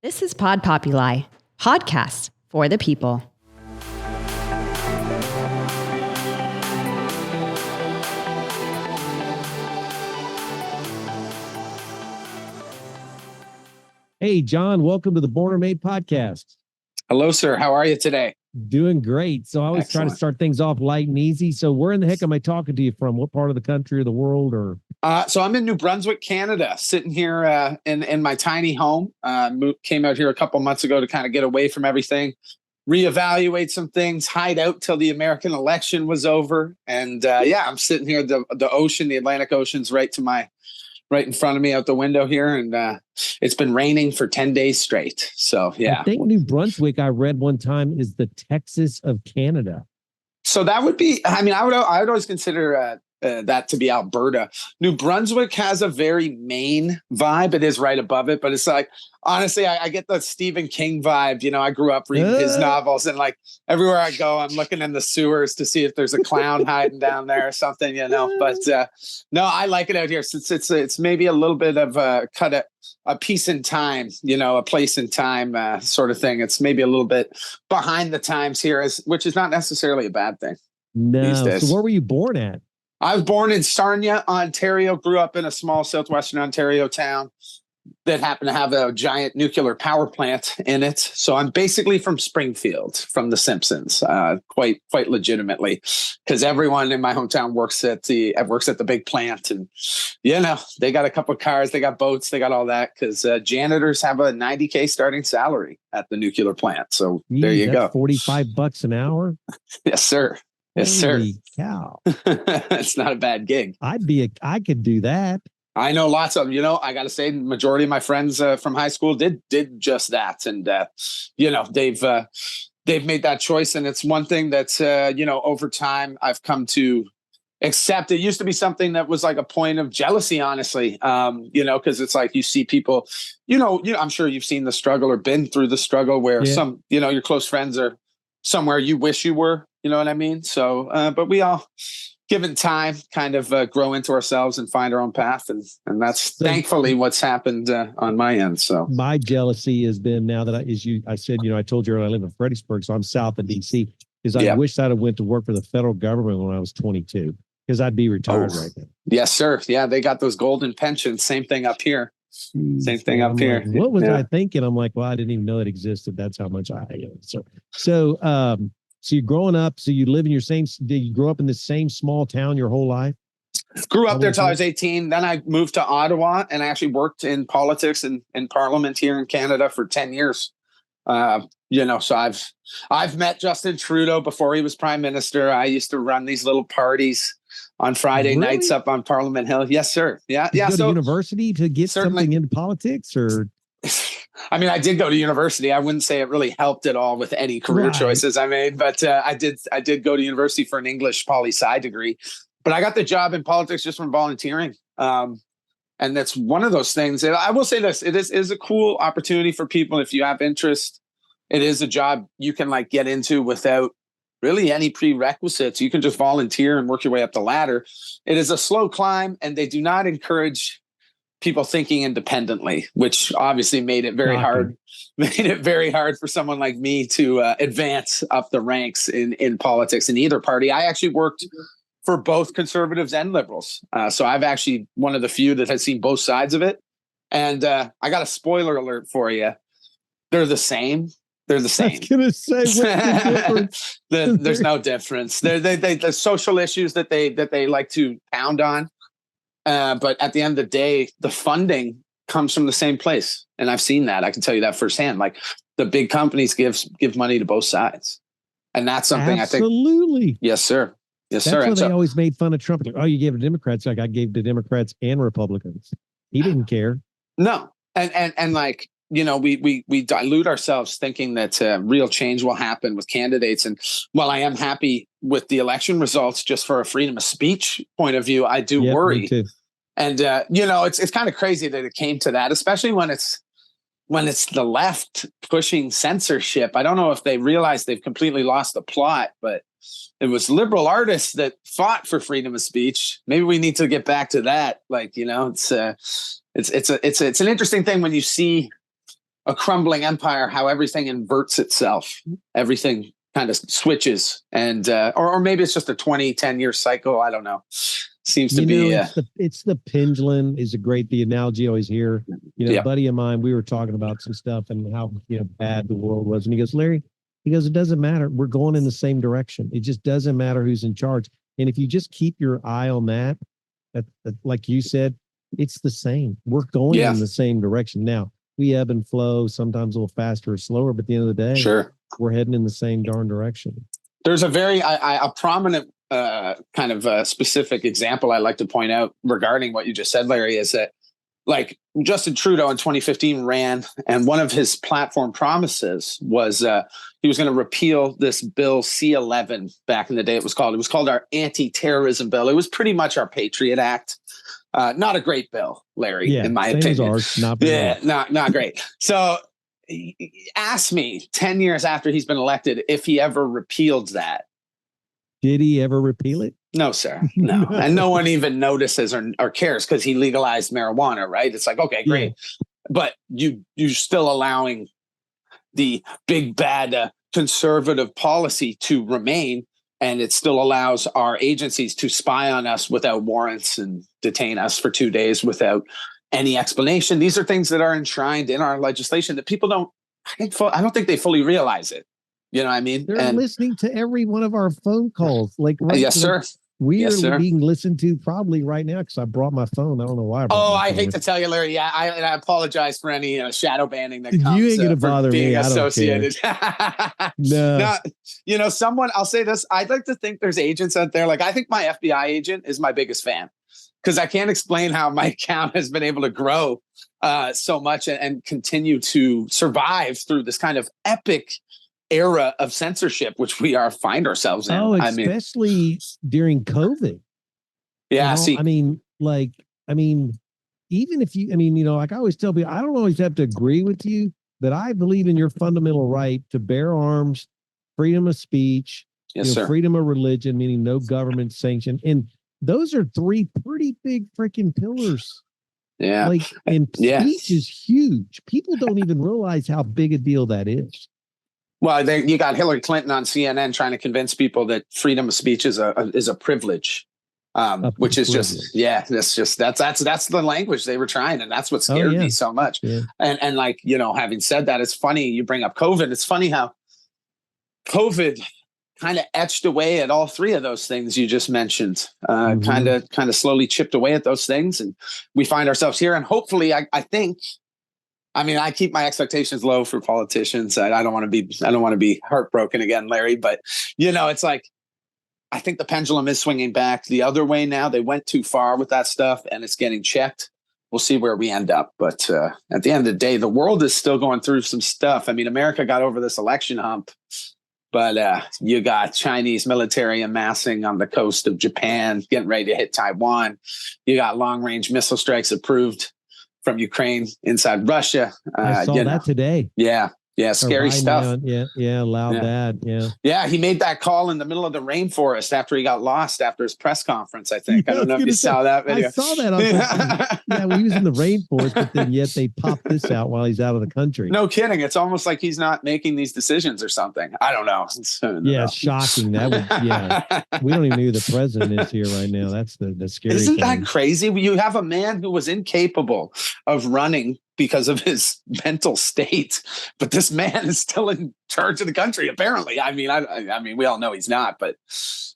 This is 𝗕cie𝗂𝘁𝘁, podcast for the people. Hey, John, welcome to the Born or Made podcast. Hello, sir. How are you today? Doing great. So I always try to start things off light and easy. So where in the heck am I talking to you from? What part of the country or the world? Or So I'm in New Brunswick, Canada, sitting here in my tiny home. Came out here a couple months ago to kind of get away from everything, reevaluate some things, hide out till the American election was over. And I'm sitting here. The ocean, the Atlantic Ocean's right in front of me out the window here. And it's been raining for 10 days straight. So, yeah. I think New Brunswick, I read one time, is the Texas of Canada. So that would be, I would always consider that to be Alberta. New Brunswick has a very Maine vibe. It is right above it, but it's like, honestly, I get the Stephen King vibe. You know, I grew up reading his novels, and like everywhere I go, I'm looking in the sewers to see if there's a clown hiding down there or something, you know. But no, I like it out here since it's maybe a little bit of a piece in time, you know, a place in time sort of thing. It's maybe a little bit behind the times here, which is not necessarily a bad thing. No. So where were you born at? I was born in Sarnia, Ontario, grew up in a small southwestern Ontario town that happened to have a giant nuclear power plant in it. So I'm basically from Springfield, from The Simpsons, quite legitimately, because everyone in my hometown works at the big plant. And, you know, they got a couple of cars, they got boats, they got all that, because janitors have a $90K starting salary at the nuclear plant. So there you go. $45 an hour? Yes, sir. Yes, sir. Holy cow. It's not a bad gig. I could do that. I know lots of them. You know, I got to say, the majority of my friends from high school did just that. And, you know, they've made that choice. And it's one thing that's, you know, over time I've come to accept. It used to be something that was like a point of jealousy, honestly, you know, because it's like you see people, you know, I'm sure you've seen the struggle or been through the struggle where some, you know, your close friends are somewhere you wish you were. You know what I mean? So, but we all, given time, kind of grow into ourselves and find our own path. And that's thankfully what's happened on my end. So my jealousy has been, now that I said, you know, I told you I live in Fredericksburg, so I'm south of DC, is I wish I'd have went to work for the federal government when I was 22, because I'd be retired right now. Yes, sir. Yeah, they got those golden pensions. Same thing up here. Same thing up here. Like, what was I thinking? I'm like, well, I didn't even know it existed. That's how much I So you're growing up, so you live in did you grow up in the same small town your whole life? Grew up there till I was 18. Then I moved to Ottawa, and I actually worked in politics and in Parliament here in Canada for 10 years. You know, so I've met Justin Trudeau before he was Prime Minister. I used to run these little parties on Friday nights up on Parliament Hill. Yes, sir. Yeah. Did you go to university to get something into politics, or? I mean, I did go to university. I wouldn't say it really helped at all with any career choices I made, but I did go to university for an English poli-sci degree. But I got the job in politics just from volunteering. And that's one of those things. And I will say this, it is a cool opportunity for people if you have interest. It is a job you can like get into without really any prerequisites. You can just volunteer and work your way up the ladder. It is a slow climb, and they do not encourage people thinking independently, which obviously made it very hard for someone like me to advance up the ranks in politics in either party. I actually worked for both conservatives and liberals. So I've actually one of the few that has seen both sides of it. And I got a spoiler alert for you. They're the same. They're the same. I was gonna say, what's the difference? There's no difference. The social issues that they like to pound on. But at the end of the day, the funding comes from the same place. And I've seen that. I can tell you that firsthand. Like the big companies give money to both sides. And that's something Absolutely. I think. Yes, sir. Yes, sir. That's why they always made fun of Trump. Like, oh, you gave it to Democrats. Like I gave to Democrats and Republicans. He didn't care. No. And like, you know, we dilute ourselves thinking that real change will happen with candidates. And while I am happy with the election results, just for a freedom of speech point of view, I do worry. Me too. And you know, it's kind of crazy that it came to that, especially when it's the left pushing censorship. I don't know if they realize they've completely lost the plot, but it was liberal artists that fought for freedom of speech. Maybe we need to get back to that. Like, you know, it's an interesting thing when you see a crumbling empire, how everything inverts itself, everything kind of switches, and or maybe it's just a 10-year cycle. I don't know. Seems to be. It's the pendulum is the analogy I always hear. A buddy of mine, we were talking about some stuff and how bad the world was, and he goes, Larry, it doesn't matter. We're going in the same direction. It just doesn't matter who's in charge. And if you just keep your eye on that, like you said, it's the same. We're going in the same direction. Now, we ebb and flow, sometimes a little faster or slower, but at the end of the day, we're heading in the same darn direction. There's a very a prominent kind of specific example I like to point out regarding what you just said, Larry, is that like Justin Trudeau in 2015 ran, and one of his platform promises was he was going to repeal this bill C-11 back in the day. It was called our anti-terrorism bill. It was pretty much our Patriot Act. Not a great bill, Larry, in my opinion. Ours, not great. So ask me 10 years after he's been elected if he ever repealed that. Did he ever repeal it? No, sir. No. And no one even notices or cares because he legalized marijuana, right? It's like, okay, great. Yeah. But you're still allowing the big bad conservative policy to remain, and it still allows our agencies to spy on us without warrants and detain us for 2 days without any explanation. These are things that are enshrined in our legislation that people I don't think they fully realize it. You know what I mean? They're listening to every one of our phone calls. Yes, sir. We are being listened to probably right now because I brought my phone. I don't know why. I hate to tell you, Larry. Yeah, I apologize for any shadow banning that comes. You ain't gonna bother being me. Associated. No. Someone. I'll say this. I'd like to think there's agents out there. Like I think my FBI agent is my biggest fan because I can't explain how my account has been able to grow so much and continue to survive through this kind of epic era of censorship, which we find ourselves in. Especially during COVID. Yeah. Even if you, like I always tell people, I don't always have to agree with you, but I believe in your fundamental right to bear arms, freedom of speech, freedom of religion, meaning no government sanction. And those are three pretty big freaking pillars. Yeah. Speech is huge. People don't even realize how big a deal that is. Well, you got Hillary Clinton on CNN trying to convince people that freedom of speech is a privilege, which is just that's the language they were trying, and that's what scared me so much. Yeah. And like having said that, it's funny you bring up COVID. It's funny how COVID kind of etched away at all three of those things you just mentioned. Kind of slowly chipped away at those things, and we find ourselves here. And hopefully, I think. I mean, I keep my expectations low for politicians. I don't want to be heartbroken again, Larry. But it's like I think the pendulum is swinging back the other way now. They went too far with that stuff, and it's getting checked. We'll see where we end up. But at the end of the day, the world is still going through some stuff. I mean, America got over this election hump, but you got Chinese military amassing on the coast of Japan, getting ready to hit Taiwan. You got long-range missile strikes approved from Ukraine inside Russia. I saw that today. Yeah, scary stuff. Allowed that. Yeah, he made that call in the middle of the rainforest after he got lost after his press conference, I think. I don't know if you saw that video. I saw that. He was in the rainforest, but then yet they popped this out while he's out of the country. No kidding. It's almost like he's not making these decisions or something. I don't know. Shocking. That would, we don't even know who the president is here right now. That's the scary Isn't thing. That crazy? You have a man who was incapable of running because of his mental state, but this man is still in charge of the country. Apparently, I mean, we all know he's not, but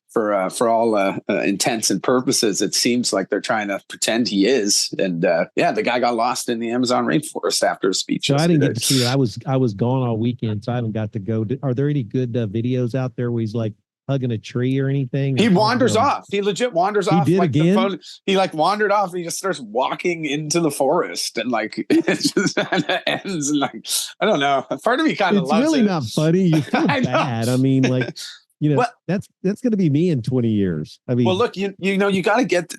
for all intents and purposes, it seems like they're trying to pretend he is. And the guy got lost in the Amazon rainforest after a speech. So I didn't get to see it. I was gone all weekend, so I haven't got to go. Are there any good videos out there where he's like hugging a tree or anything? He wanders off. He legit wanders off. He did like again? The phone. He like wandered off and he just starts walking into the forest and like it just kind of ends and like I don't know. Part of me kind of loves it. It's really not funny. You feel bad. I mean, like that's going to be me in 20 years. I mean, well, look, you got to get.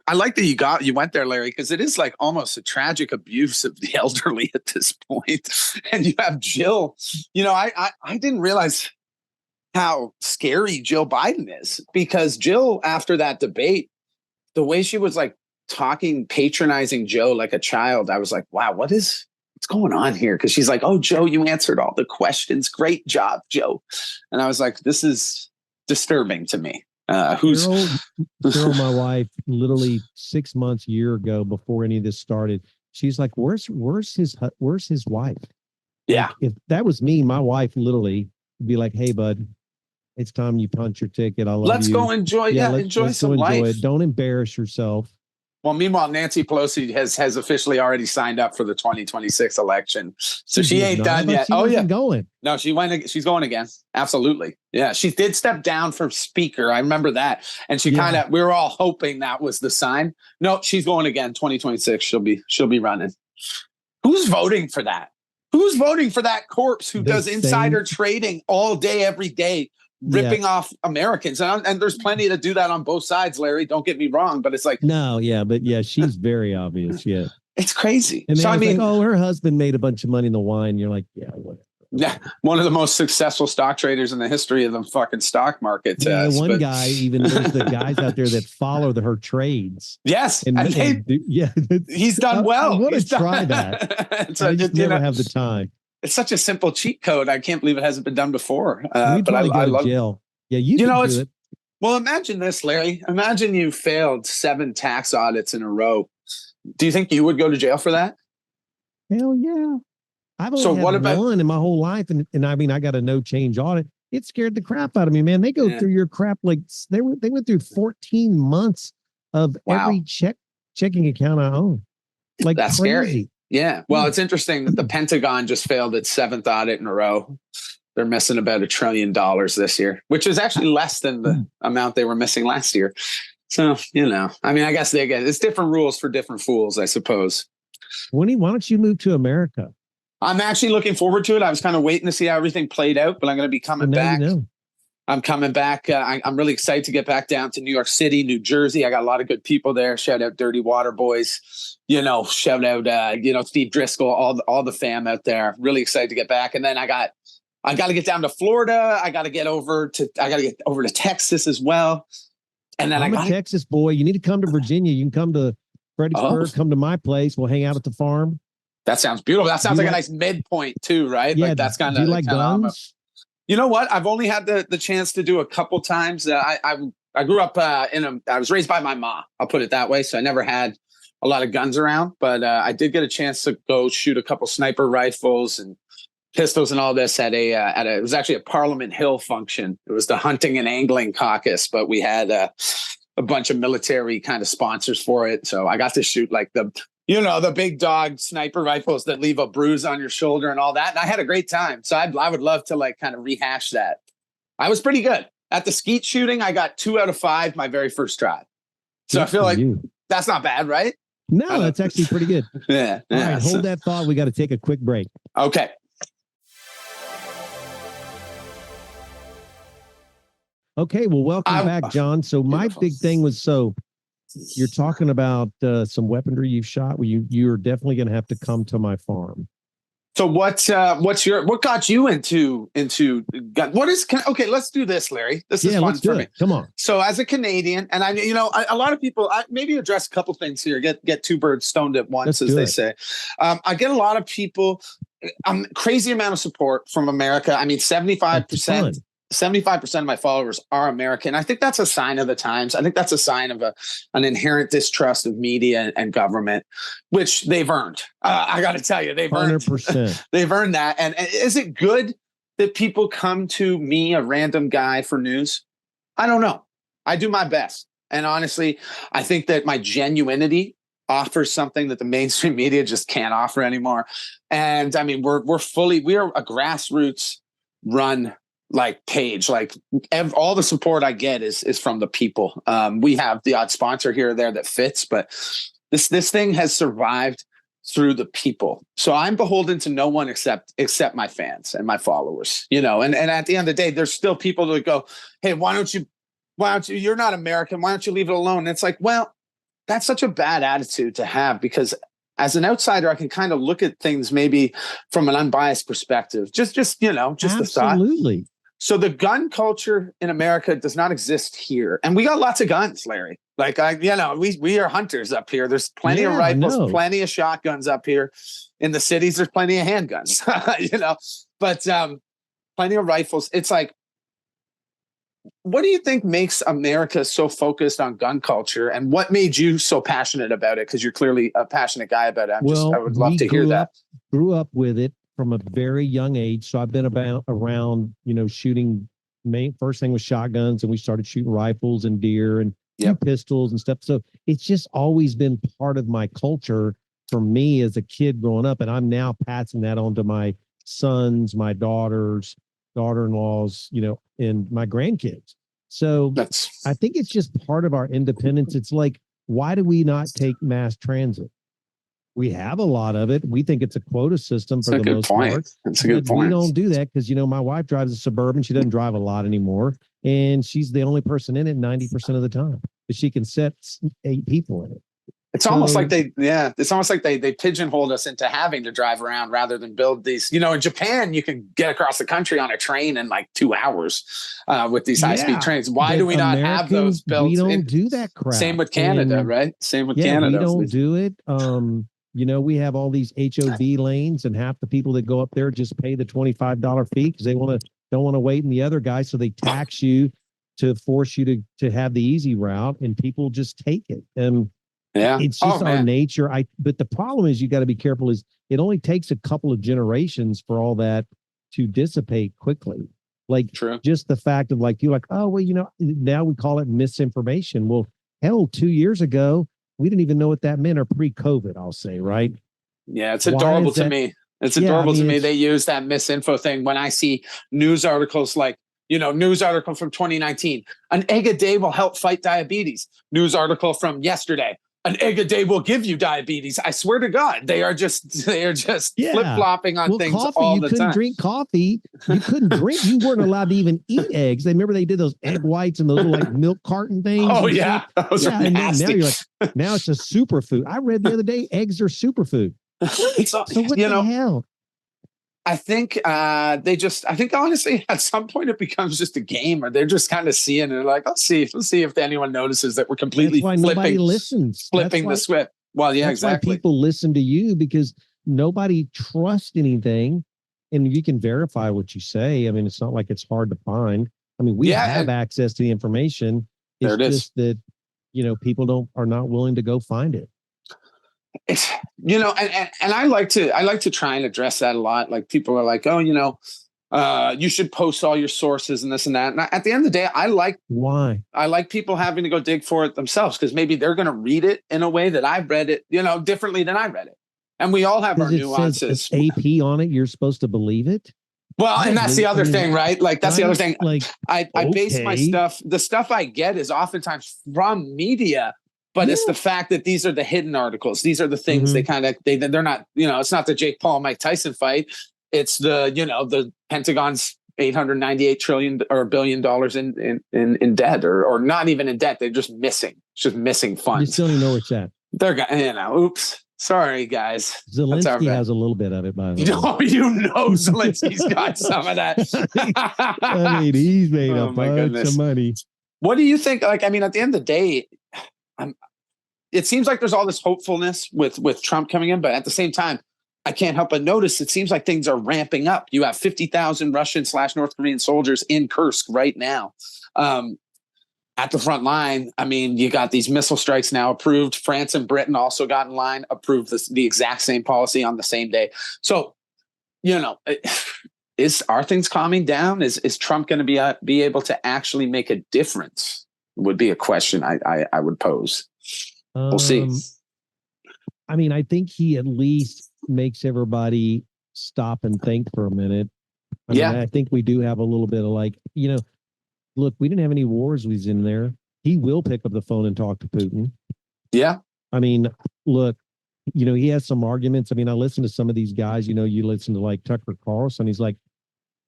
I like that you went there, Larry, because it is like almost a tragic abuse of the elderly at this point. And you have Jill. I didn't realize how scary Jill Biden is, because Jill, after that debate, the way she was like talking, patronizing Joe like a child, I was like, wow, what is what's going on here? Because she's like, oh, Joe, you answered all the questions. Great job, Joe. And I was like, this is disturbing to me. Cheryl, my wife, literally 6 months, a year ago, before any of this started, she's like, where's his wife? Yeah. Like, if that was me, my wife literally would be like, hey, bud, it's time you punch your ticket. I love you. Let's go enjoy. Enjoy some life. It. Don't embarrass yourself. Well, meanwhile, nancy Pelosi has officially already signed up for the 2026 election. So she ain't done yet. Oh, yeah. Going. No, she's going again. Absolutely. Yeah. She did step down from speaker. I remember that. And she we were all hoping that was the sign. No, she's going again. 2026. She'll be running. Who's voting for that? Who's voting for that corpse who does insider trading all day, every day? Ripping off Americans. And there's plenty to do that on both sides, Larry. Don't get me wrong, but it's like, she's very obvious. Yeah. It's crazy. And so, I mean, like, her husband made a bunch of money in the wine. You're like, yeah, whatever. Yeah. One of the most successful stock traders in the history of the fucking stock market. One guy, even there's the guys out there that follow her trades. Yes. He's done well. I want to try that. I just never have the time. It's such a simple cheat code. I can't believe it hasn't been done before. But I love jail. Yeah, you know it's. Well, imagine this, Larry. Imagine you failed 7 tax audits in a row. Do you think you would go to jail for that? Hell yeah! I've only had one in my whole life, and I mean, I got a no change audit. It scared the crap out of me, man. They go through your crap like they went through 14 months of every checking account I own. Like that's crazy. Scary. Yeah. Well, it's interesting that the Pentagon just failed its 7th audit in a row. They're missing about $1 trillion this year, which is actually less than the amount they were missing last year. So, I mean, I guess it's different rules for different fools, I suppose. Why don't you move to America? I'm actually looking forward to it. I was kind of waiting to see how everything played out, but I'm going to be coming back. I'm coming back. I'm really excited to get back down to New York City, New Jersey. I got a lot of good people there. Shout out Dirty Water Boys. Shout out, Steve Driscoll, all the fam out there. Really excited to get back. And then I got to get down to Florida. I got to get over to Texas as well. And then I'm a Texas boy. You need to come to Virginia. You can come to Fredericksburg, come to my place. We'll hang out at the farm. That sounds beautiful. That sounds like a nice midpoint too, right? Yeah, like that's kind of. Do you like guns? You know what? I've only had the chance to do a couple times. I grew up I was raised by my mom. I'll put it that way. So I never had a lot of guns around, but I did get a chance to go shoot a couple sniper rifles and pistols and all this at it was actually a Parliament Hill function. It was the hunting and angling caucus, but we had a bunch of military kind of sponsors for it. So I got to shoot like the big dog sniper rifles that leave a bruise on your shoulder and all that. And I had a greght time. So I would love to like kind of rehash that. I was pretty good at the skeet shooting. I got 2 out of 5 my very first try. So I feel like that's not bad, right? No, that's actually pretty good. Yeah. All right, hold that thought. We got to take a quick break. Okay. Okay, well, welcome back, John. So my big thing was, you're talking about some weaponry you've shot. Well, you're definitely going to have to come to my farm. So what got you into gun? Okay, let's do this, Larry. This is fun for me. Come on. So as a Canadian, and a lot of people, maybe address a couple things here, get 2 birds stoned at once, as they say. I get a lot of people, crazy amount of support from America. I mean, 75%. 75% of my followers are American. I think that's a sign of the times. I think that's a sign of an inherent distrust of media and government, which they've earned. I got to tell you, they've 100%. They've earned that. And is it good that people come to me, a random guy, for news? I don't know. I do my best. And honestly, I think that my genuinity offers something that the mainstream media just can't offer anymore. And I mean, we are a grassroots run like page, like all the support I get is from the people. We have the odd sponsor here or there that fits, but this thing has survived through the people. So I'm beholden to no one except my fans and my followers, and at the end of the day, there's still people that go, hey, why don't you, you're not American. Why don't you leave it alone? And it's like, well, that's such a bad attitude to have, because as an outsider, I can kind of look at things maybe from an unbiased perspective. Just the thought. Absolutely. So the gun culture in America does not exist here. And we got lots of guns, Larry. Like, we are hunters up here. There's plenty of rifles, plenty of shotguns up here. In the cities, there's plenty of handguns, but plenty of rifles. It's like, what do you think makes America so focused on gun culture, and what made you so passionate about it? Because you're clearly a passionate guy about it. I would love to hear that. Grew up with it from a very young age. So I've been around, shooting. First thing was shotguns, and we started shooting rifles and deer and pistols and stuff. So it's just always been part of my culture for me as a kid growing up. And I'm now passing that on to my sons, my daughters, daughter-in-laws, and my grandkids. So I think it's just part of our independence. It's like, why do we not take mass transit? We have a lot of it. We think it's a quota system for the most part. That's a good point. We don't do that because, my wife drives a Suburban. She doesn't drive a lot anymore. And she's the only person in it 90% of the time. But she can set 8 people in it. It's almost like they pigeonholed us into having to drive around rather than build these. In Japan, you can get across the country on a train in like 2 hours with these high-speed trains. Why do we not have those built? We don't do that crap. Same with Canada, right? Same with Canada. We don't do it. We have all these HOV lanes, and half the people that go up there just pay the $25 fee because they don't want to wait in the other guy. So they tax you to force you to have the easy route, and people just take it. And it's just our nature. But the problem is, you got to be careful, is it only takes a couple of generations for all that to dissipate quickly. Like just the fact of now we call it misinformation. Well, hell, 2 years ago, we didn't even know what that meant, or pre-COVID, I'll say, right? Yeah, it's adorable to me. It's adorable to me. They use that misinfo thing when I see news articles like, news article from 2019, an egg a day will help fight diabetes. News article from yesterday, an egg a day will give you diabetes. I swear to God, they are just flip-flopping on things coffee, all the time. You couldn't drink coffee. You couldn't drink. You weren't allowed to even eat eggs. Remember they did those egg whites and those little like milk carton things? Oh, yeah. Those are nasty. Now you're like, now it's a superfood. I read the other day, eggs are superfood. So what the hell? I think honestly, at some point it becomes just a game, or they're just kind of seeing it. They're like, let's see if anyone notices that we're completely nobody listens. Flipping the script. Well, yeah, exactly. Why people listen to you, because nobody trusts anything, and you can verify what you say. I mean, it's not like it's hard to find. I mean, we have access to the information. It's just that, people are not willing to go find it. It's, and I like to try and address that a lot. Like, people are like, oh, you should post all your sources and this and that. And at the end of the day, I like people having to go dig for it themselves, because maybe they're going to read it in a way that I've read it, differently than I read it. And we all have our nuances. Says AP on it, you're supposed to believe it. Well, and that's the other thing, right? Like, that's the other thing. Like, I base my stuff. The stuff I get is oftentimes from media. But it's the fact that these are the hidden articles. These are the things they're not, it's not the Jake Paul, Mike Tyson fight. It's the Pentagon's $898 trillion or $1 billion in debt, or not even in debt. They're just missing. It's just missing funds. You still don't know where it's at. They're, oops. Sorry, guys. Zelensky has a little bit of it, by the way. Zelensky's got some of that. I mean, he's made a bunch of money. What do you think? Like, I mean, at the end of the day, it seems like there's all this hopefulness with Trump coming in, but at the same time, I can't help but notice it seems like things are ramping up. You have 50,000 Russian/North Korean soldiers in Kursk right now, at the front line. I mean, you got these missile strikes now approved. France and Britain also got in line, approved the exact same policy on the same day. So, are things calming down? Is Trump going to be able to actually make a difference? Would be a question I would pose. We'll see. I mean, I think he at least makes everybody stop and think for a minute. I mean, I think we do have a little bit of look, we didn't have any wars. We was in there. He will pick up the phone and talk to Putin. Yeah. I mean, look, he has some arguments. I mean, I listen to some of these guys, you listen to like Tucker Carlson. He's like,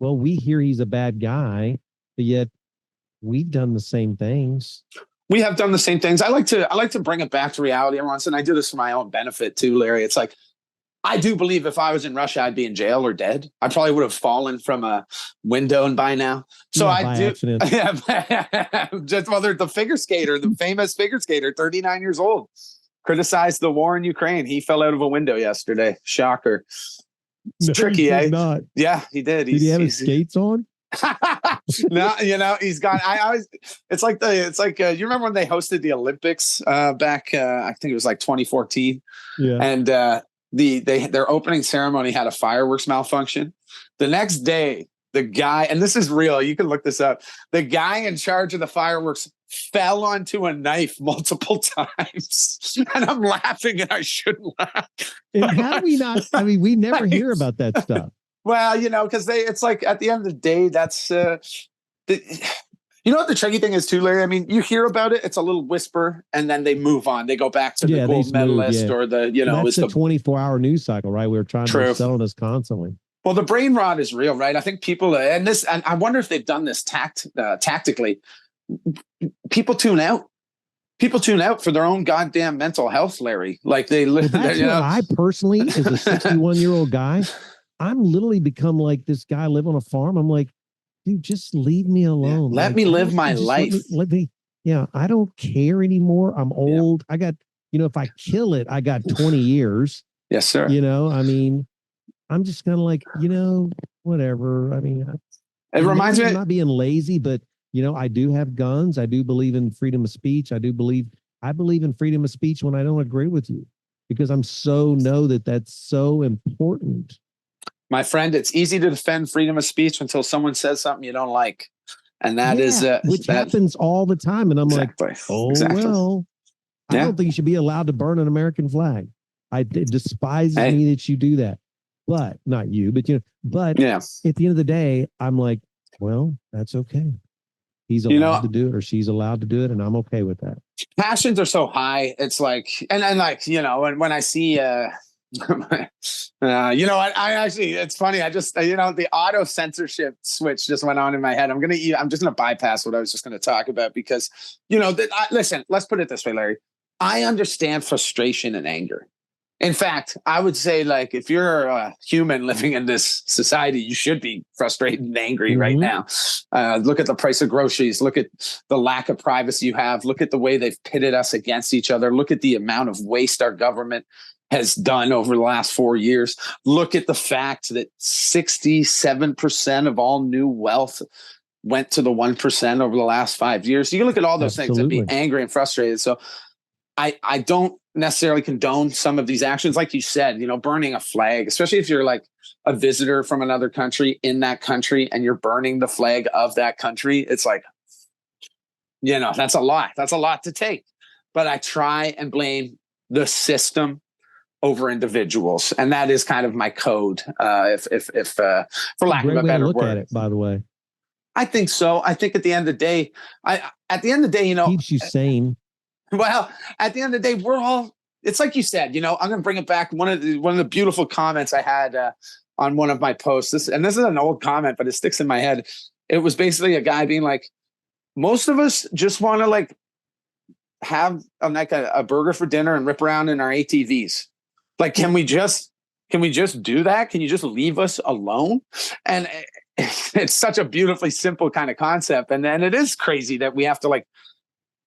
well, we hear he's a bad guy, but yet we've done the same things. We have done the same things. I like to bring it back to reality every once, and I do this for my own benefit too, Larry. It's like, I do believe if I was in Russia, I'd be in jail or dead. I probably would have fallen from a window and by now. So I do. Accident. Yeah, just well, the figure skater, the famous figure skater, 39 years old, criticized the war in Ukraine. He fell out of a window yesterday. Shocker. It's tricky, eh? Not. Yeah, he did. Did he have his skates on? No, he's got. I always. It's like you remember when they hosted the Olympics back? I think it was like 2014. Yeah, and their opening ceremony had a fireworks malfunction. The next day, the guy, and this is real, you can look this up. The guy in charge of the fireworks fell onto a knife multiple times, and I'm laughing, and I shouldn't laugh. And how do we not? I mean, we never hear about that stuff. Well, because it's like at the end of the day, that's you know what the tricky thing is too, Larry? I mean, you hear about it, it's a little whisper, and then they move on. They go back to the gold medalist or the, that's the 24-hour news cycle, right? We're trying to sell this constantly. Well, the brain rot is real, right? I think people, and I wonder if they've done this tactically. People tune out. People tune out for their own goddamn mental health, Larry. Like they live. I personally, as a 61-year-old guy, I'm literally become like this guy live on a farm. I'm like, dude, just leave me alone. Let me live my life. Let me. I don't care anymore. I'm old. I got, if I kill it, I got 20 years. Yes, sir. I mean, I'm just kind of like, whatever. I mean, it reminds me of not being lazy, but I do have guns. I do believe in freedom of speech. I believe in freedom of speech when I don't agree with you, because know that that's so important. My friend, it's easy to defend freedom of speech until someone says something you don't like. And that is which happens all the time. And I'm exactly. like, well, I don't think you should be allowed to burn an American flag. It despises me that you do that. But not you, but at the end of the day, I'm like, well, that's okay. He's allowed to do it, or she's allowed to do it, and I'm okay with that. Passions are so high. It's like, and when I see I actually, it's funny. I just, the auto censorship switch just went on in my head. I'm just going to bypass what I was just going to talk about because, listen, let's put it this way, Larry. I understand frustration and anger. In fact, I would say, like, if you're a human living in this society, you should be frustrated and angry right now. Look at the price of groceries. Look at the lack of privacy you have. Look at the way they've pitted us against each other. Look at the amount of waste our government has done over the last 4 years. Look at the fact that 67% of all new wealth went to the 1% over the last 5 years. You can look at all those things and be angry and frustrated. So I don't necessarily condone some of these actions. Like you said, burning a flag, especially if you're like a visitor from another country in that country and you're burning the flag of that country. It's like, that's a lot. That's a lot to take. But I try and blame the system over individuals, and that is kind of my code. If for lack of a better word, at it, by the way, I think so. I think at the end of the day, keeps you sane. Well, at the end of the day, we're all. It's like you said. I'm going to bring it back. One of the beautiful comments I had on one of my posts. This is an old comment, but it sticks in my head. It was basically a guy being like, most of us just want to like have a burger for dinner and rip around in our ATVs. Like, can we just do that? Can you just leave us alone? And it's such a beautifully simple kind of concept. And then it is crazy that we have to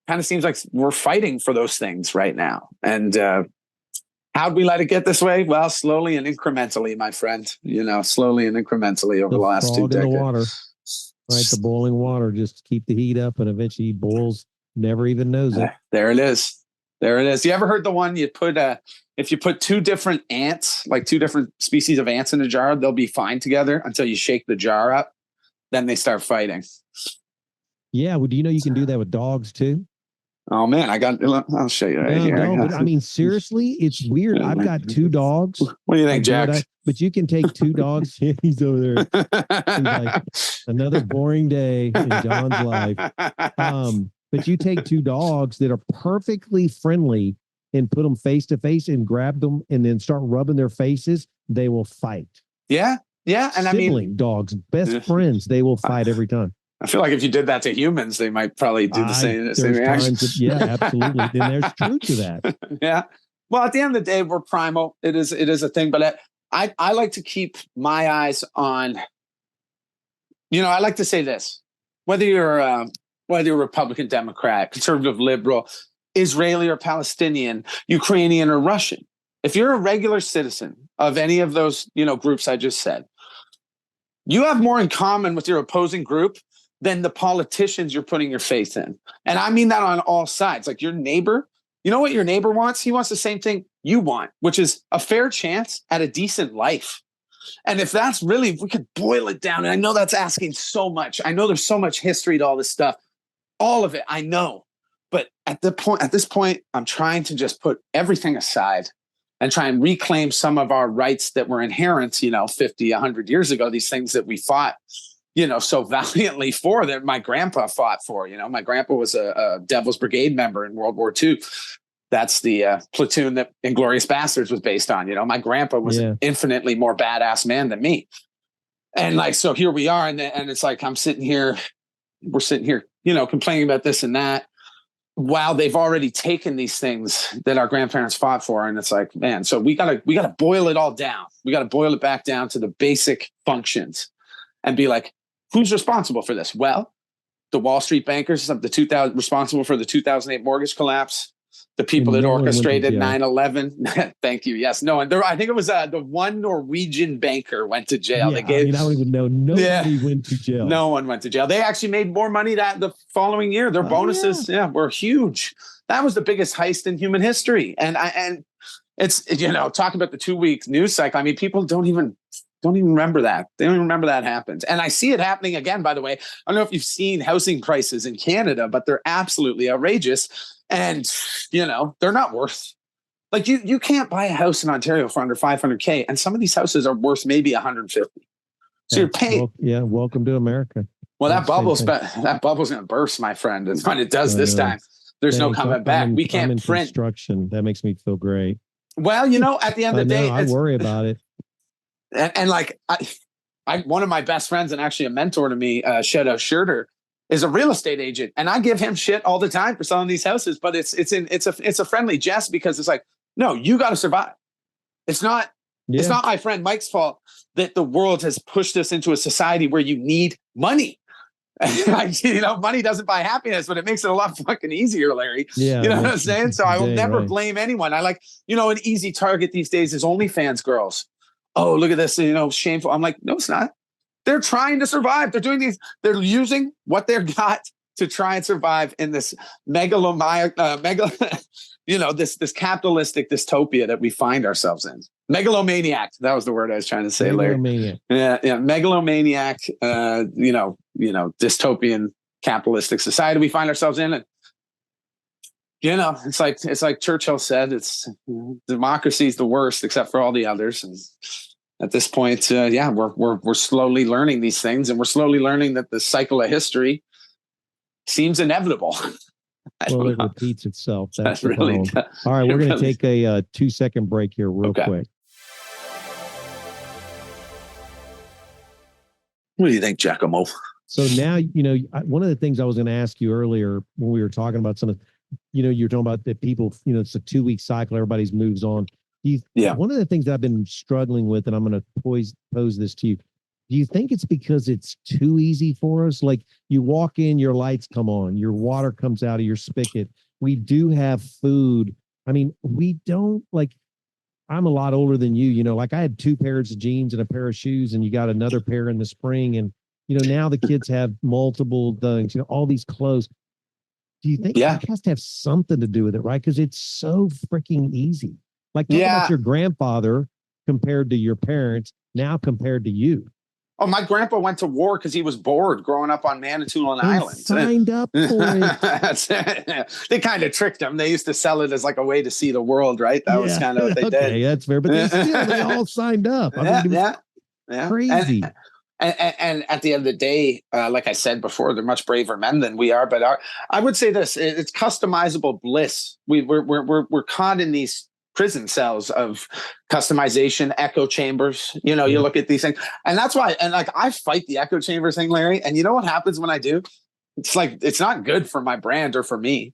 kind of seems like we're fighting for those things right now. And how'd we let it get this way? Well, slowly and incrementally, my friend, slowly and incrementally over the last 2 decades. The water, right? The boiling water, just keep the heat up and eventually he boils, never even knows it. There it is. There it is. You ever heard the one if you put two different ants, like two different species of ants in a jar, they'll be fine together until you shake the jar up. Then they start fighting. Yeah. Well, do you know you can do that with dogs too? Oh man, I'll show you right here. No, but I mean, seriously, it's weird. I've got 2 dogs. What do you think, Jack? But you can take 2 dogs. He's over there. He's like, another boring day in John's life. But you take 2 dogs that are perfectly friendly and put them face to face and grab them and then start rubbing their faces. They will fight. Yeah. Yeah. And sibling dogs, best friends, they will fight every time. I feel like if you did that to humans, they might probably do the same reaction. Yeah, absolutely. And there's truth to that. Yeah. Well, at the end of the day, we're primal. It is a thing, but I like to keep my eyes on, I like to say this, whether you're Republican, Democrat, conservative, liberal, Israeli or Palestinian, Ukrainian or Russian, if you're a regular citizen of any of those, groups I just said, you have more in common with your opposing group than the politicians you're putting your faith in. And I mean that on all sides. Like your neighbor, you know what your neighbor wants? He wants the same thing you want, which is a fair chance at a decent life. And if that's really, if we could boil it down, and I know that's asking so much. I know there's so much history to all this stuff. All of it, I know. But at this point, I'm trying to just put everything aside and try and reclaim some of our rights that were inherent, 50, 100 years ago, these things that we fought, so valiantly for, that my grandpa fought for. My grandpa was a Devil's Brigade member in World War II. That's the platoon that Inglourious Basterds was based on. My grandpa was an infinitely more badass man than me. And so here we are. And it's like, we're sitting here, complaining about this and that, while they've already taken these things that our grandparents fought for. And it's like, man, so we gotta boil it all down. We got to boil it back down to the basic functions and be like, who's responsible for this? Well, the Wall Street bankers, responsible for the 2008 mortgage collapse, the people that orchestrated 9/11. Thank you. Yes. No. And I think it was the one Norwegian banker went to jail. Yeah, I don't even know. Nobody went to jail. No one went to jail. They actually made more money the following year. Their bonuses were huge. That was the biggest heist in human history. And it's, talk about the 2-week news cycle. I mean, people don't even remember that. They don't even remember that happened. And I see it happening again, by the way. I don't know if you've seen housing prices in Canada, but they're absolutely outrageous. And, they're not worth, like you can't buy a house in Ontario for under $500K. And some of these houses are worth maybe $150. So you're paying. Welcome to America. Well, that bubble's going to burst, my friend. And when it does this time, there's no coming back. We can't print. Construction. That makes me feel great. Well, at the end of the day, I worry about it. And one of my best friends and actually a mentor to me, 𝗕cie𝗿𝗁, is a real estate agent, and I give him shit all the time for selling these houses. But it's a friendly jest, because it's like, no, you got to survive. It's not my friend Mike's fault that the world has pushed us into a society where you need money. Money doesn't buy happiness, but it makes it a lot fucking easier, Larry. Yeah, you know what I'm saying? So I will never blame anyone. I an easy target these days is OnlyFans girls. Oh, look at this, shameful. I'm like, no, it's not. They're trying to survive. They're using what they've got to try and survive in this this capitalistic dystopia that we find ourselves in. Megalomaniac. That was the word I was trying to say, Larry. Megalomaniac, dystopian capitalistic society we find ourselves in. And, it's like Churchill said, it's democracy is the worst except for all the others. And at this point, we're slowly learning these things, and we're slowly learning that the cycle of history seems inevitable. It repeats itself. That's really all right. We're going to take a 2-second break here real quick. What do you think, Giacomo? So now, one of the things I was going to ask you earlier when we were talking about some of, you're talking about that people, it's a 2-week cycle. Everybody's moves on. One of the things that I've been struggling with, and I'm going to pose this to you. Do you think it's because it's too easy for us? Like you walk in, your lights come on, your water comes out of your spigot. We do have food. I mean, we don't I'm a lot older than you, I had 2 pairs of jeans and a pair of shoes, and you got another pair in the spring. And, now the kids have multiple things, all these clothes. Do you think it has to have something to do with it, right? Because it's so freaking easy. Like talk about your grandfather compared to your parents, now compared to you. Oh, my grandpa went to war because he was bored growing up on Manitoulin Island. Signed up for it. They kind of tricked him. They used to sell it as like a way to see the world, right? That was kind of what they did. Okay, that's fair. But they all signed up. Crazy. And at the end of the day, like I said before, they're much braver men than we are. But I would say this: it's customizable bliss. We're caught in these prison cells of customization, echo chambers. You look at these things, and that's why. And I fight the echo chambers thing, Larry. And you know what happens when I do? It's not good for my brand or for me,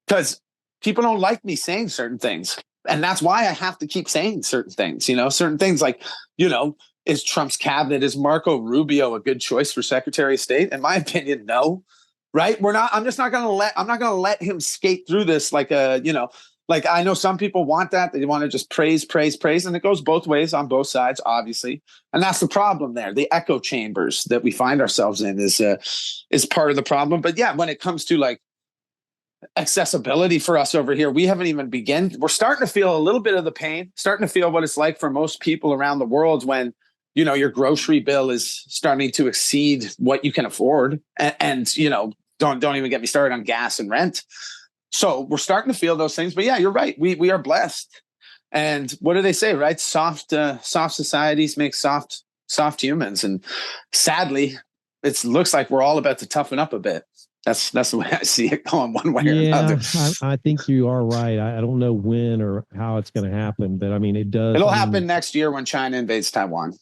because people don't like me saying certain things. And that's why I have to keep saying certain things, certain things like, is Trump's cabinet, is Marco Rubio a good choice for Secretary of State? In my opinion, no. Right? I'm not going to let him skate through this like like I know some people want that. They want to just praise. And it goes both ways on both sides, obviously. And that's the problem there. The echo chambers that we find ourselves in is part of the problem. But yeah, when it comes to like accessibility for us over here, we haven't even begun. We're starting to feel a little bit of the pain, starting to feel what it's like for most people around the world when your grocery bill is starting to exceed what you can afford. And don't even get me started on gas and rent. So we're starting to feel those things. But yeah, you're right. We are blessed. And what do they say, right? Soft societies make soft humans. And sadly, it looks like we're all about to toughen up a bit. That's the way I see it going one way or another. I think you are right. I don't know when or how it's going to happen, but I mean, it does. It'll happen next year when China invades Taiwan,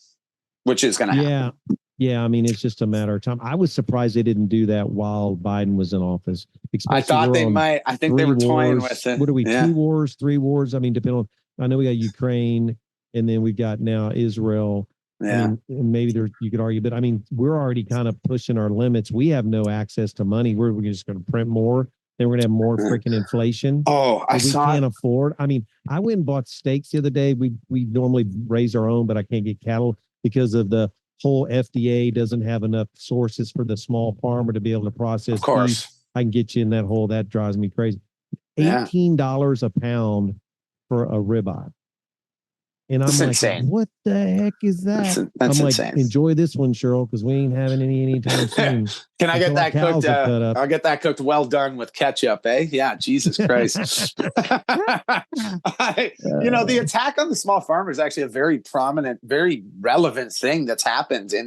which is going to happen. Yeah. I mean, it's just a matter of time. I was surprised they didn't do that while Biden was in office. I thought they might. I think they were toying with it. What are we? 2 wars, 3 wars? I mean, depending on, I know we got Ukraine and then we've got now Israel. Yeah. I mean, and maybe you could argue, but I mean, we're already kind of pushing our limits. We have no access to money. We're just going to print more. Then we're going to have more freaking inflation. Oh, we can't afford. I mean, I went and bought steaks the other day. We normally raise our own, but I can't get cattle because of the whole FDA doesn't have enough sources for the small farmer to be able to process. Of course. Beef. I can get you in that hole. That drives me crazy. $18 a pound for a ribeye. And I'm insane. What the heck is that? That's I'm insane. Enjoy this one, Cheryl, because we ain't having any anytime soon. Can I get that cooked? I'll get that cooked well done with ketchup, eh? Yeah, Jesus Christ. The attack on the small farmer is actually a very prominent, very relevant thing that's happened in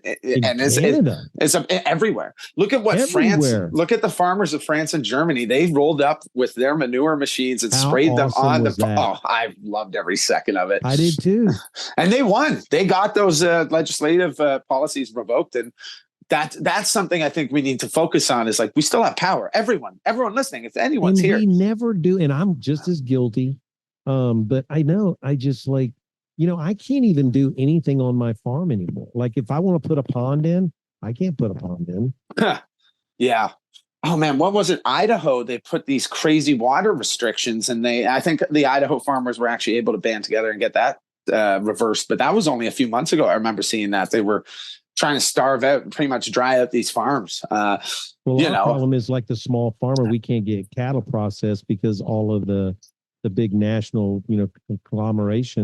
it's everywhere. Look at what France. Look at the farmers of France and Germany. They rolled up with their manure machines and sprayed them on the. Oh, I loved every second of it. I did too. And they won. They got those legislative policies revoked. And that's something I think we need to focus on is like, we still have power. Everyone listening, if anyone's here. We never do. And I'm just as guilty. But I know I just I can't even do anything on my farm anymore. Like if I want to put a pond in, I can't put a pond in. Yeah. Oh man, what was it? Idaho, they put these crazy water restrictions and I think the Idaho farmers were actually able to band together and get that reversed. But that was only a few months ago. I remember seeing that they were trying to starve out and pretty much dry out these farms. Our problem is like the small farmer, we can't get cattle processed because all of the big national, conglomerates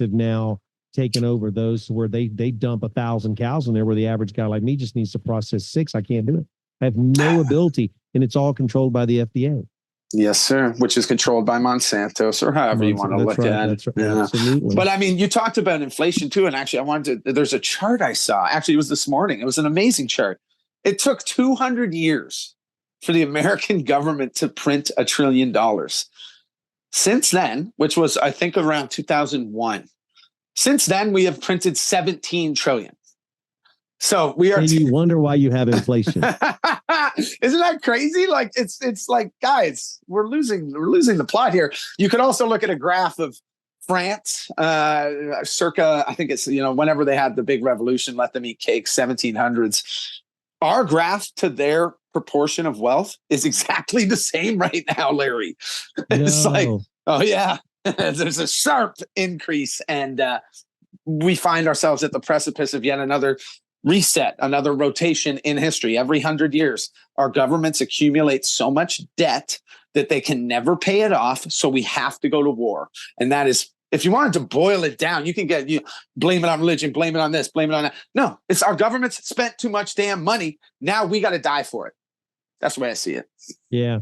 have now taken over those where they dump 1,000 cows in there where the average guy like me just needs to process 6. I can't do it. I have no ability, and it's all controlled by the FDA. Yes, sir. Which is controlled by Monsanto, or however you want to look at it. Right. Yeah. Absolutely. But I mean, you talked about inflation too, and actually, there's a chart I saw. Actually, it was this morning. It was an amazing chart. It took 200 years for the American government to print $1 trillion. Since then, which was I think around 2001. Since then, we have printed 17 trillion. So we are. And you wonder why you have inflation. Isn't that crazy? Like it's like, guys, we're losing the plot here. You could also look at a graph of France, circa, I think it's, whenever they had the big revolution, let them eat cake, 1700s. Our graph to their proportion of wealth is exactly the same right now, Larry. It's like, oh yeah, there's a sharp increase, and we find ourselves at the precipice of yet another reset, another rotation in history. Every 100 years, our governments accumulate so much debt that they can never pay it off. So we have to go to war. And that is, if you wanted to boil it down, you can blame it on religion, blame it on this, blame it on that. No, it's our government's spent too much damn money. Now we got to die for it. That's the way I see it. Yeah.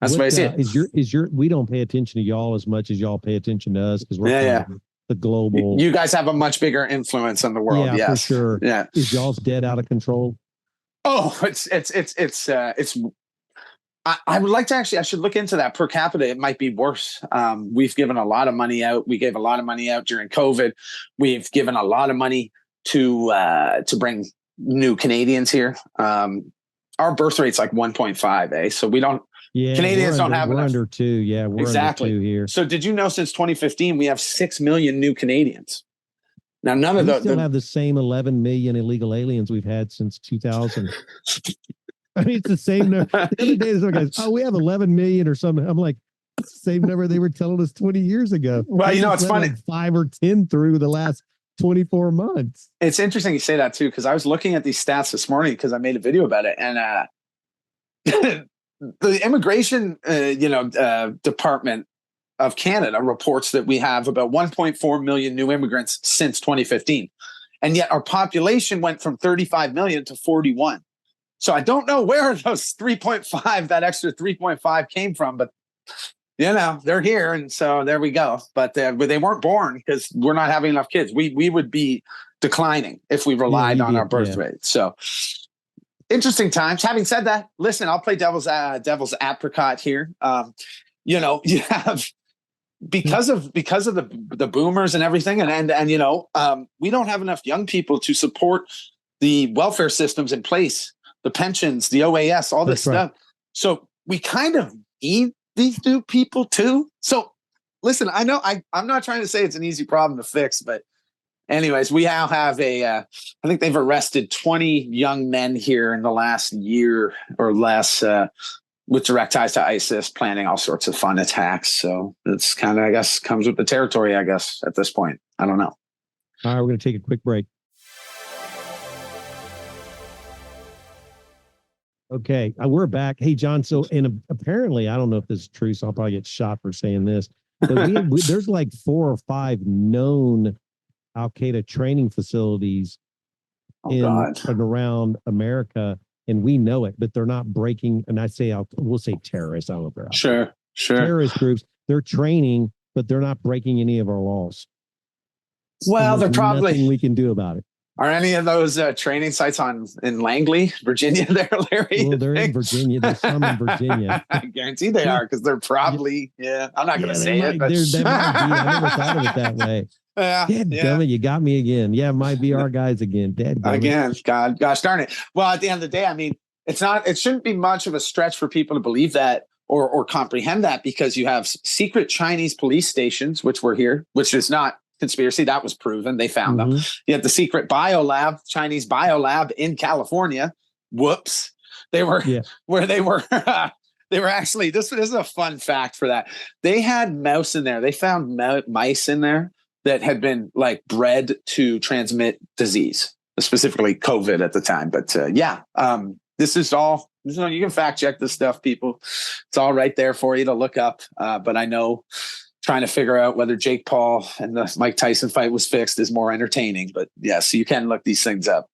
That's the way I see it. We don't pay attention to y'all as much as y'all pay attention to us because we're the global. You guys have a much bigger influence on the world. Yeah, yes, for sure. Yeah. Is y'all's debt out of control? Oh, it's. I would like to I should look into that per capita. It might be worse. We've given a lot of money out. We gave a lot of money out during COVID. We've given a lot of money to bring new Canadians here. Our birth rate's like 1.5, So we don't Yeah, Canadians don't have we're enough. under 2. Yeah, we're Exactly. under 2 here. So did you know since 2015 we have 6 million new Canadians? Now none of we still have the same 11 million illegal aliens we've had since 2000. I mean, it's the same number. The other day, some guys, we have 11 million or something. I'm like, it's the same number they were telling us 20 years ago. Well, you know, it's funny. Like 5 or 10 through the last 24 months. It's interesting you say that too, because I was looking at these stats this morning because I made a video about it, and the immigration, department of Canada reports that we have about 1.4 million new immigrants since 2015, and yet our population went from 35 million to 41. So I don't know where those 3.5, that extra 3.5 came from, but they're here. And so there we go. But they weren't born because we're not having enough kids. We would be declining if we relied on our birth rate. So interesting times. Having said that, listen, I'll play devil's apricot here. You have, because of the boomers and everything. And we don't have enough young people to support the welfare systems in place, the pensions, the OAS, all this stuff. So we kind of need these new people too. So listen, I know I'm not trying to say it's an easy problem to fix, but anyways, we now have I think they've arrested 20 young men here in the last year or less with direct ties to ISIS, planning all sorts of fun attacks. So it's kind of, I guess, comes with the territory, I guess, at this point. I don't know. All right, we're going to take a quick break. Okay, we're back. Hey, John. So, and apparently, I don't know if this is true, so I'll probably get shot for saying this. But there's like 4 or 5 known Al-Qaeda training facilities in and around America, and we know it. But they're not breaking. And we'll say terrorists. I don't know if they're out. Sure. Terrorist groups. They're training, but they're not breaking any of our laws. Well, they're probably nothing we can do about it. Are any of those training sites in Langley, Virginia there, Larry? Well, they're in Virginia. There's some in Virginia. I guarantee they are, because they're probably, I'm not going to say it. But they might be. I never thought of it that way. Damn it, you got me again. Yeah, might be our guys again. Again, gosh darn it. Well, at the end of the day, I mean, it shouldn't be much of a stretch for people to believe that or comprehend that, because you have secret Chinese police stations, which were here, which is not conspiracy. That was proven. They found them. You had the secret Chinese biolab in California. Whoops. They were where they were. They were actually, this is a fun fact for that. They had mouse in there. They found mice in there that had been like bred to transmit disease, specifically COVID at the time. But this is all, you can fact check this stuff, people. It's all right there for you to look up. But I know trying to figure out whether Jake Paul and the Mike Tyson fight was fixed is more entertaining. But so you can look these things up.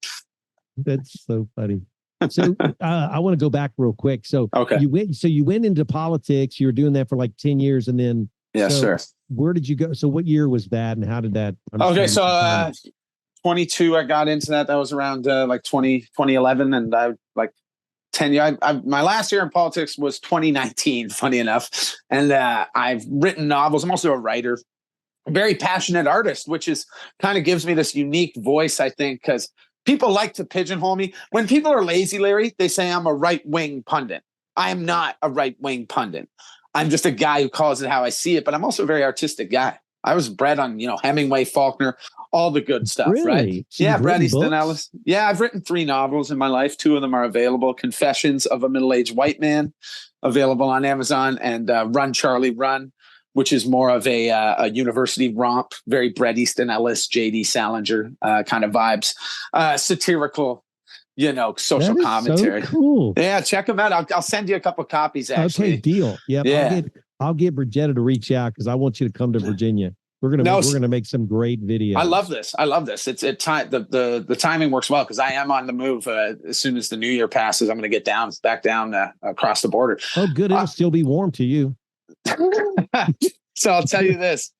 That's so funny. So I want to go back real quick. So you went into politics. You were doing that for like 10 years, and then sir. Where did you go? So what year was that, and how did that? Okay, so 22, I got into that. That was around like 2011, and I like 10 years. My last year in politics was 2019, funny enough. And I've written novels. I'm also a writer, a very passionate artist, which is kind of gives me this unique voice, I think, because people like to pigeonhole me. When people are lazy, Larry, they say I'm a right-wing pundit. I am not a right-wing pundit. I'm just a guy who calls it how I see it, but I'm also a very artistic guy. I was bred on, Hemingway, Faulkner, all the good stuff, right? So Bret Easton Ellis. Yeah, I've written 3 novels in my life. 2 of them are available. Confessions of a Middle-Aged White Man, available on Amazon, and Run, Charlie, Run, which is more of a university romp, very Bret Easton Ellis, J.D. Salinger kind of vibes, satirical, social commentary. So cool. Yeah, check them out. I'll send you a couple copies, actually. Okay, deal. Yep. Yeah. I'll get Bridgetta to reach out, because I want you to come to Virginia. We're gonna make some great videos. I love this. The timing works well, because I am on the move. As soon as the new year passes, I'm going to get back down across the border. Oh, good. It'll still be warm to you. So I'll tell you this.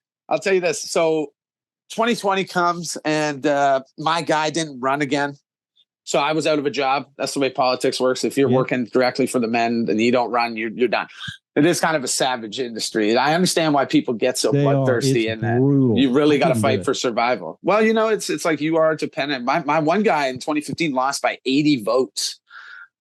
So 2020 comes, and my guy didn't run again. So I was out of a job. That's the way politics works. If you're working directly for the men and you don't run, you're done. It is kind of a savage industry. I understand why people get so bloodthirsty in that. You really got to fight for survival. Well, it's like you are dependent. My one guy in 2015 lost by 80 votes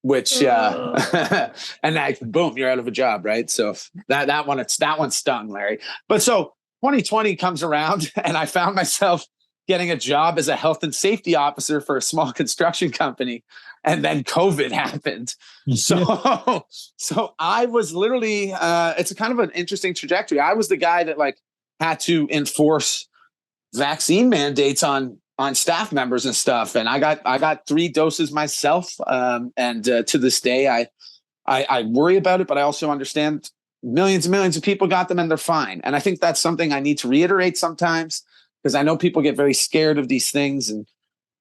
which and boom, you're out of a job, right? So that one stung, Larry. But so 2020 comes around, and I found myself getting a job as a health and safety officer for a small construction company, and then COVID happened. So I was literally it's a kind of an interesting trajectory. I was the guy that like had to enforce vaccine mandates on staff members and stuff. And I got 3 doses myself. And to this day, I worry about it, but I also understand millions and millions of people got them and they're fine. And I think that's something I need to reiterate sometimes, because I know people get very scared of these things and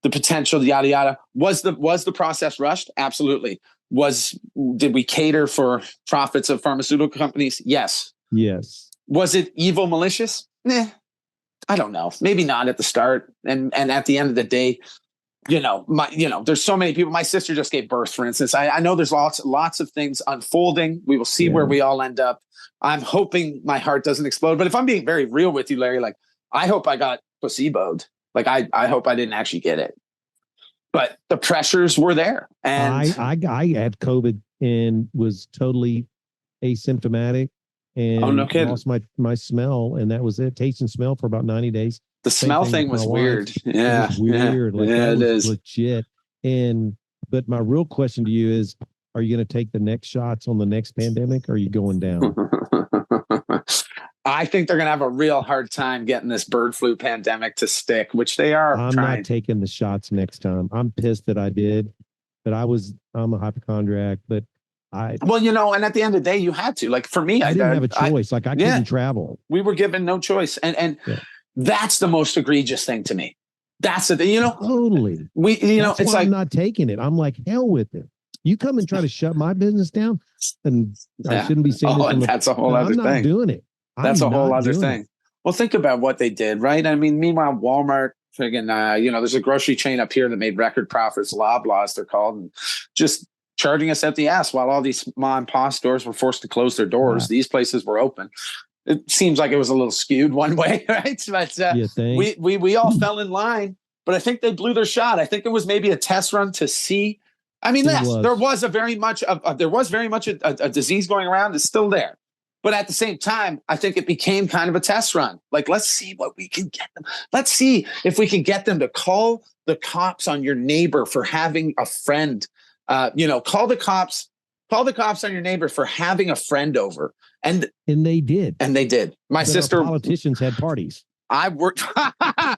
the potential, yada, yada. Was the process rushed? Absolutely. Did we cater for profits of pharmaceutical companies? Yes. Yes. Was it evil, malicious? I don't know. Maybe not at the start. And at the end of the day, there's so many people. My sister just gave birth, for instance. I know there's lots of things unfolding. We will see where we all end up. I'm hoping my heart doesn't explode. But if I'm being very real with you, Larry, like I hope I got placeboed. Like I hope I didn't actually get it. But the pressures were there. And I had COVID and was totally asymptomatic. And no kidding. lost my smell, and that was it. Taste and smell for about 90 days. The smell thing was weird. Yeah. It was weird. Yeah, Like, it is legit. But my real question to you is, are you going to take the next shots on the next pandemic, or are you going down? I think they're going to have a real hard time getting this bird flu pandemic to stick, which they are. I'm not taking the shots next time. I'm pissed that I did, but I'm a hypochondriac, but and at the end of the day, you had to. Like for me, I didn't have a choice. I couldn't travel. We were given no choice, and that's the most egregious thing to me. That's the thing, Totally. It's like I'm not taking it. I'm like, hell with it. You come and try to shut my business down, and I shouldn't be saying this. That's a whole other thing. I'm not doing it. That's a whole other thing. Well, think about what they did, right? I mean, meanwhile, Walmart, friggin', there's a grocery chain up here that made record profits, Loblaws, they're called, and just charging us at the ass while all these mom and pop stores were forced to close their doors. These places were open. It seems like it was a little skewed one way, right? But we all fell in line, but I think they blew their shot. I think it was maybe a test run to see. I mean, there was very much a disease going around. It's still there. But at the same time, I think it became kind of a test run. Like, let's see what we can get them. Let's see if we can get them to call the cops on your neighbor for having a friend. Call the cops on your neighbor for having a friend over. And they did. My sister, politicians had parties. I worked I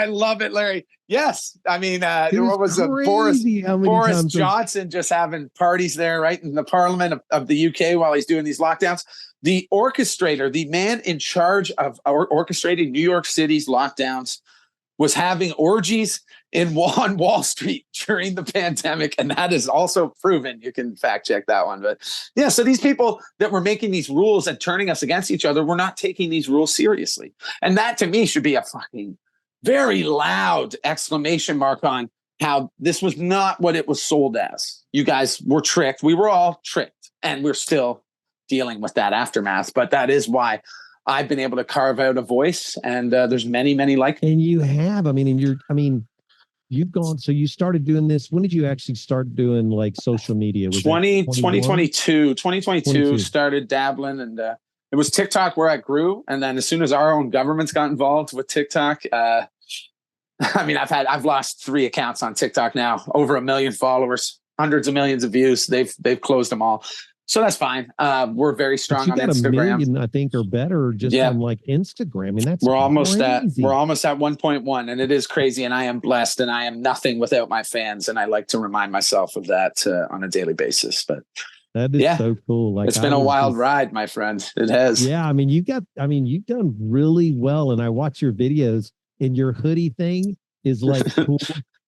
love it, Larry. Yes. I mean, what was it? Boris Johnson just having parties there, right? In the Parliament of the UK while he's doing these lockdowns. The orchestrator, the man in charge of orchestrating New York City's lockdowns, was having orgies on Wall Street during the pandemic. And that is also proven. You can fact check that one. But yeah, so these people that were making these rules and turning us against each other were not taking these rules seriously. And that to me should be a fucking very loud exclamation mark on how this was not what it was sold as. You guys were tricked. We were all tricked, and we're still dealing with that aftermath. But that is why I've been able to carve out a voice, and there's many, many like me. And you have, you've gone, so you started doing this. When did you actually start doing like social media? Was 2022 started dabbling, and it was TikTok where I grew. And then as soon as our own governments got involved with TikTok, I've lost 3 accounts on TikTok now, over 1 million followers, hundreds of millions of views. They've closed them all. So that's fine. We're very strong on Instagram. 1 million, I think, or better just on like Instagram. I mean, that's we're almost at 1.1, and it is crazy. And I am blessed, and I am nothing without my fans. And I like to remind myself of that on a daily basis. But that is so cool. Like, it's been a wild ride, my friend. It has. Yeah, you've done really well. And I watch your videos, and your hoodie thing is like cool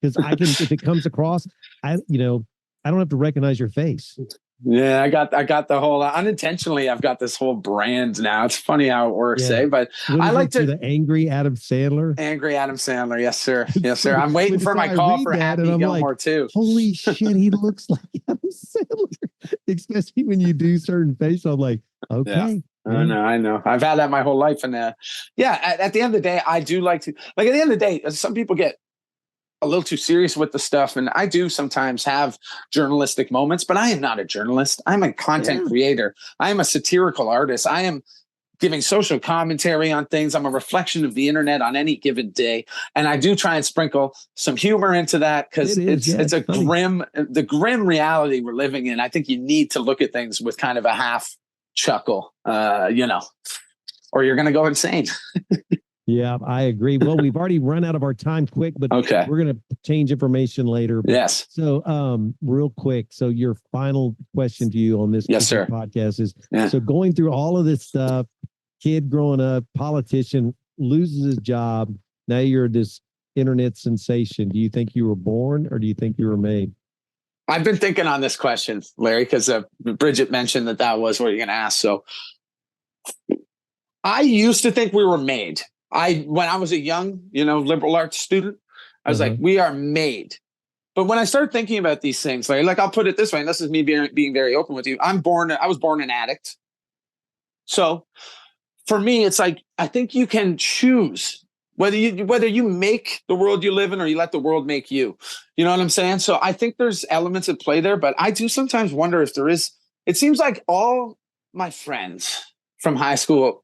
because if it comes across, I don't have to recognize your face. Yeah, I got the whole unintentionally. I've got this whole brand now. It's funny how it works, But I like to the angry Adam Sandler. Angry Adam Sandler, yes, sir, yes, sir. I'm waiting for my call for Happy Gilmore too. Holy shit, he looks like Adam Sandler, especially when you do certain faces. I'm like, okay. Yeah. I know. I've had that my whole life, and at the end of the day, I do like to. Like at the end of the day, some people get a little too serious with the stuff. And I do sometimes have journalistic moments, but I am not a journalist. I'm a content creator. I am a satirical artist. I am giving social commentary on things. I'm a reflection of the internet on any given day. And I do try and sprinkle some humor into that because it's a the grim reality we're living in. I think you need to look at things with kind of a half chuckle, or you're going to go insane. Yeah, I agree. Well, we've already run out of our time quick, but we're going to change information later. But, yes. So real quick. So your final question to you on this podcast is, so going through all of this stuff, kid growing up, politician, loses his job. Now you're this internet sensation. Do you think you were born or do you think you were made? I've been thinking on this question, Larry, because Bridget mentioned that was what you're going to ask. So I used to think we were made. When I was a young, liberal arts student, I was like, we are made. But when I started thinking about these things, like I'll put it this way, and this is me being very open with you. I was born an addict. So for me, it's like, I think you can choose whether you make the world you live in or you let the world make you. You know what I'm saying? So I think there's elements at play there, but I do sometimes wonder if there is. It seems like all my friends from high school,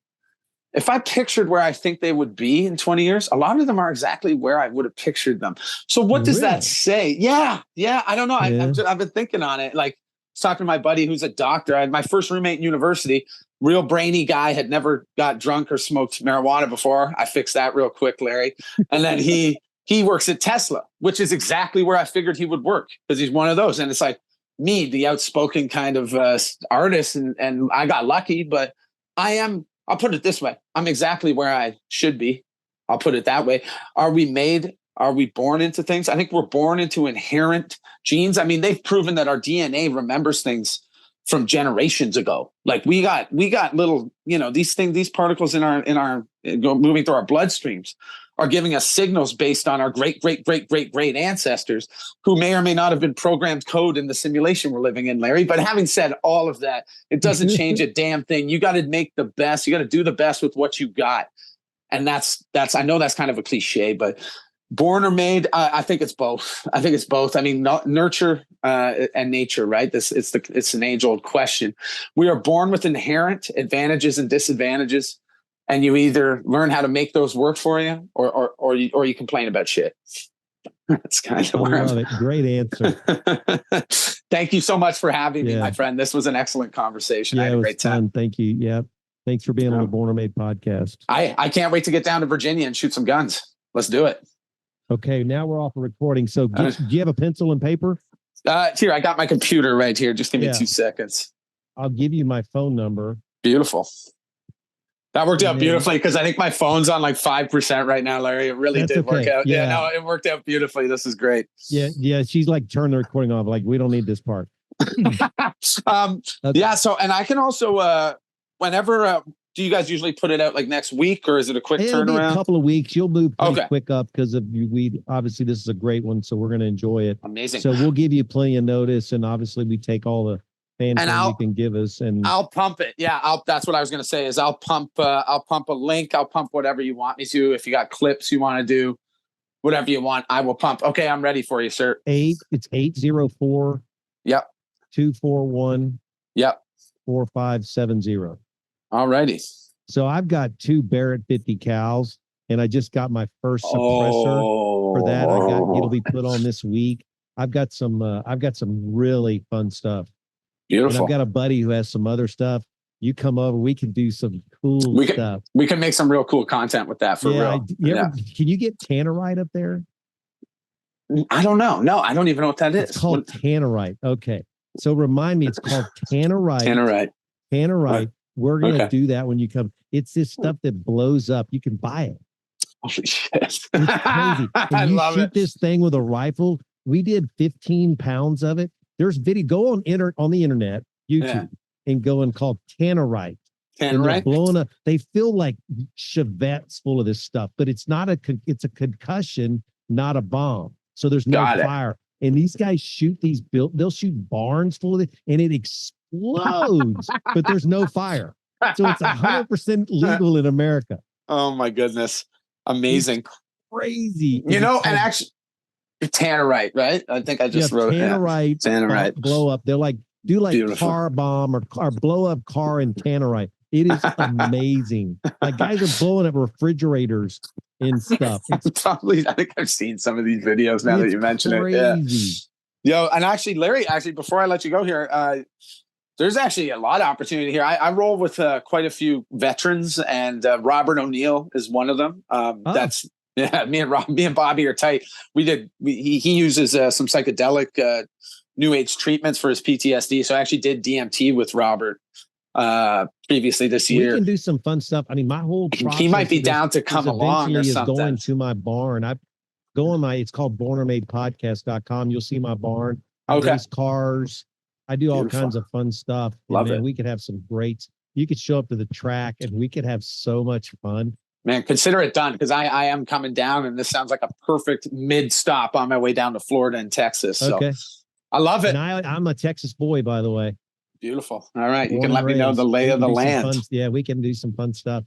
if I pictured where I think they would be in 20 years, a lot of them are exactly where I would have pictured them. So what does that say? Yeah. I don't know. I've been thinking on it. Like, I was talking to my buddy who's a doctor. I had my first roommate in university, real brainy guy, had never got drunk or smoked marijuana before. I fixed that real quick, Larry. And then he works at Tesla, which is exactly where I figured he would work because he's one of those. And it's like me, the outspoken kind of artist. And I got lucky, but I'll put it this way. I'm exactly where I should be. I'll put it that way. Are we made? Are we born into things? I think we're born into inherent genes. I mean, they've proven that our DNA remembers things from generations ago. Like we got little, these particles in our moving through our bloodstreams are giving us signals based on our great ancestors who may or may not have been programmed code in the simulation we're living in, Larry. But having said all of that, it doesn't change a damn thing. You got to make the best. You got to do the best with what you got. And that's, I know that's kind of a cliche, but born or made, I think it's both. I mean, nurture and nature, right? It's an age-old question. We are born with inherent advantages and disadvantages. And you either learn how to make those work for you or you complain about shit. That's kind of where I'm. Great answer. Thank you so much for having me, my friend. This was an excellent conversation. I had a great time. Thank you. Yeah. Thanks for being on the Born or Made podcast. I can't wait to get down to Virginia and shoot some guns. Let's do it. Okay. Now we're off of recording. So do you have a pencil and paper? Here, I got my computer right here. Just give me 2 seconds. I'll give you my phone number. Beautiful. That worked out beautifully because I think my phone's on like 5% right now, Larry. It really did work out. Yeah, no, it worked out beautifully. This is great. Yeah. She's like, turn the recording off. Like, we don't need this part. Yeah. So, and I can also, whenever, do you guys usually put it out like next week or is it a quick turnaround? A couple of weeks. You'll move pretty quick up because of we obviously this is a great one. So we're going to enjoy it. Amazing. So we'll give you plenty of notice. And obviously we take all the fanfare you can give us, and I'll pump it. Yeah, that's what I was going to say. Is I'll pump a link. I'll pump whatever you want me to. If you got clips you want to do, whatever you want, I will pump. Okay, I'm ready for you, sir. It's 804. Yep. 241. Yep. 4570. All righty. So I've got 2 Barrett 50 cals, and I just got my first suppressor for that. It'll be put on this week. I've got some really fun stuff. Beautiful. And I've got a buddy who has some other stuff. You come over, we can do some cool stuff. We can make some real cool content with that for real. Can you get tannerite up there? I don't know. No, I don't even know what that is. It's called tannerite. Okay. So remind me, it's called tannerite. Tannerite. We're going to do that when you come. It's this stuff that blows up. You can buy it. Holy shit. It's crazy. I love it. This thing with a rifle. We did 15 pounds of it. There's video. Go on the internet, YouTube, and go and call tannerite. Tannerite. Blowing up. They feel like chevettes full of this stuff, but it's not it's a concussion, not a bomb. So there's no fire. And these guys shoot they'll shoot barns full of it, and it explodes, but there's no fire. So it's 100% legal in America. Oh my goodness. Amazing. It's crazy. And actually, Tannerite, right? I think I just wrote Tannerite. Tannerite. Blow up. They're like, do like Beautiful. car bomb or blow up car in Tannerite. It is amazing. Like guys are blowing up refrigerators and stuff. It's probably, I think I've seen some of these videos now that you mention it. Yeah. Yo, and actually, Larry, before I let you go here, there's actually a lot of opportunity here. I roll with quite a few veterans, and Robert O'Neill is one of them. That's me and Bobby are tight. He uses some psychedelic new age treatments for his PTSD. So I actually did DMT with Robert previously this year. We can do some fun stuff. I mean, my whole he might be down to come along or something. Going to my barn. I go on it's called bornormadepodcast.com. You'll see my barn. I race cars. I do all kinds of fun stuff. Love it. We could have some you could show up to the track and we could have so much fun. Man, consider it done, because I am coming down, and this sounds like a perfect mid-stop on my way down to Florida and Texas. So I love it. And I'm a Texas boy, by the way. Beautiful. All right. You can let me know the lay of the land. Yeah, we can do some fun stuff.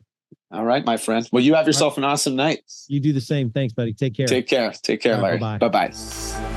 All right, my friend. Well, you have yourself an awesome night. You do the same. Thanks, buddy. Take care. Take care, Larry. Bye-bye. Bye-bye.